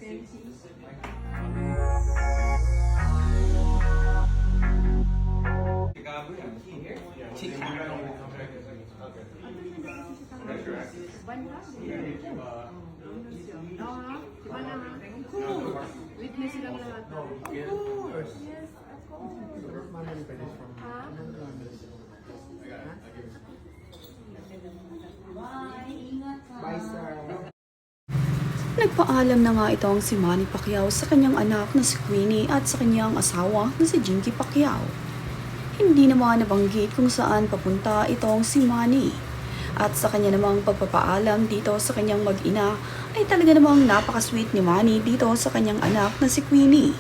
Witness silang lahat. Of course. Yes, of course. Bye, sir. Nagpaalam na nga itong si Manny Pacquiao sa kanyang anak na si Queenie at sa kanyang asawa na si Jinky Pacquiao. Hindi naman nabanggit kung saan papunta itong si Manny. At sa kanya namang pagpapaalam dito sa kanyang mag-ina ay talaga namang napaka-sweet ni Manny dito sa kanyang anak na si Queenie.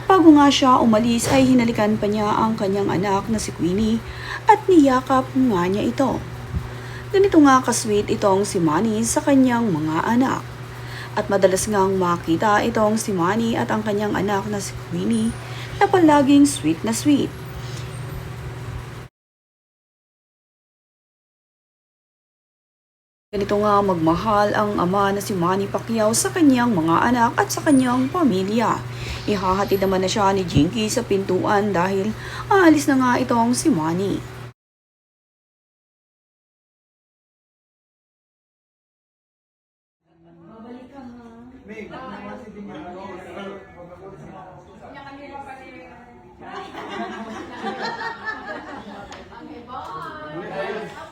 Bago nga siya umalis ay hinalikan pa niya ang kanyang anak na si Queenie at niyakap nga niya ito. Ganito nga ka-sweet itong si Manny sa kanyang mga anak. At madalas ngang makita itong si Manny at ang kanyang anak na si Queenie na palaging sweet na sweet. Ganito nga magmahal ang ama na si Manny Pacquiao sa kanyang mga anak at sa kanyang pamilya. Ihahatid naman na siya ni Jinky sa pintuan dahil aalis na nga itong si Manny.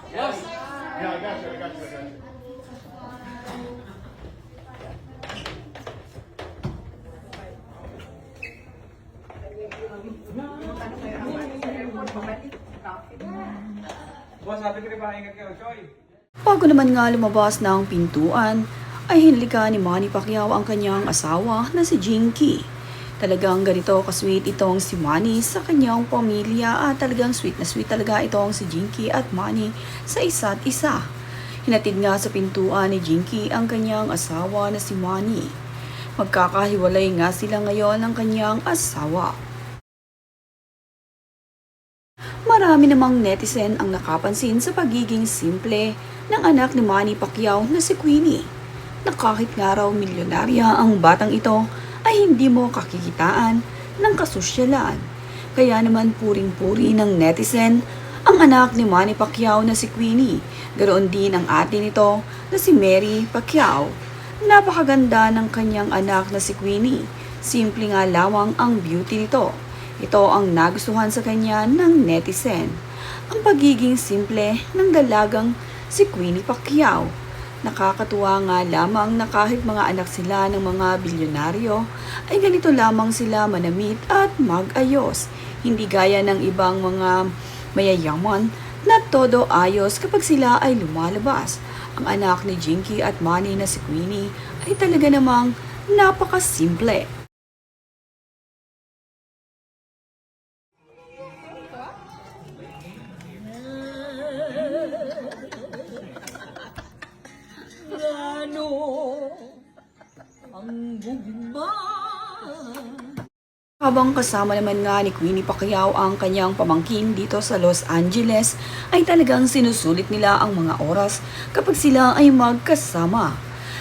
Yes. Yeah, I got you. Boss, sabi ko rin ba, ingat kayo, Choy. Bago naman nga lumabas ng pintuan, ay hinalika ni Manny Pacquiao ang kanyang asawa na si Jinky. Talagang ganito ka-sweet itong si Manny sa kanyang pamilya at talagang sweet na sweet talaga itong si Jinky at Manny sa isa't isa. Hinatid nga sa pintuan ni Jinky ang kanyang asawa na si Manny. Magkakahiwalay nga sila ngayon ng kanyang asawa. Marami namang netizen ang nakapansin sa pagiging simple ng anak ni Manny Pacquiao na si Queenie. Na kahit nga raw milyonarya ang batang ito ay hindi mo kakikitaan ng kasosyalan. Kaya naman puring-puri ng netizen ang anak ni Manny Pacquiao na si Queenie. Garoon din ang ate nito na si Mary Pacquiao. Napakaganda ng kanyang anak na si Queenie. Simple nga lamang ang beauty nito. Ito ang nagustuhan sa kanya ng netizen. Ang pagiging simple ng dalagang si Queenie Pacquiao. Nakakatuwa nga lamang na kahit mga anak sila ng mga bilyonaryo, ay ganito lamang sila manamit at mag-ayos. Hindi gaya ng ibang mga mayayaman na todo ayos kapag sila ay lumalabas. Ang anak ni Jinky at Manny na si Queenie ay talaga namang napakasimple. Habang kasama naman nga ni Queenie Pacquiao ang kanyang pamangkin dito sa Los Angeles, ay talagang sinusulit nila ang mga oras kapag sila ay magkasama.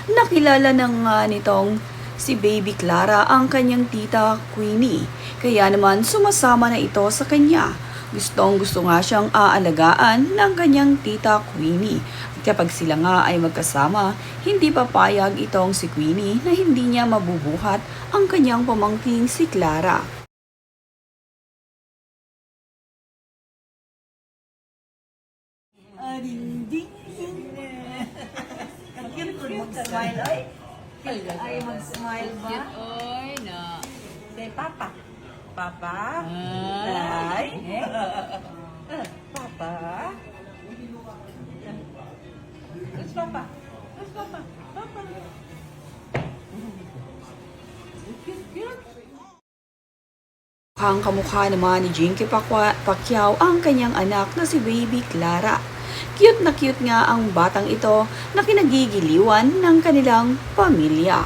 Nakilala na nga nitong si Baby Clara ang kanyang tita Queenie, kaya naman sumasama na ito sa kanya. Gustong-gusto nga siyang aalagaan ng kanyang tita Queenie. At kapag sila nga ay magkasama, hindi papayag itong si Queenie na hindi niya mabubuhat ang kanyang pamangking si Clara. Mag-smile, oy. Ay, mag-smile ba? Oy, na. Kay Papa. Papa? Ay? Papa? Where's Papa? Where's Papa? Papa? Cute. Mukhang kamukha naman ni Jinky Pacquiao ang kanyang anak na si Baby Clara. Cute na cute nga ang batang ito na kinagigiliwan ng kanilang pamilya.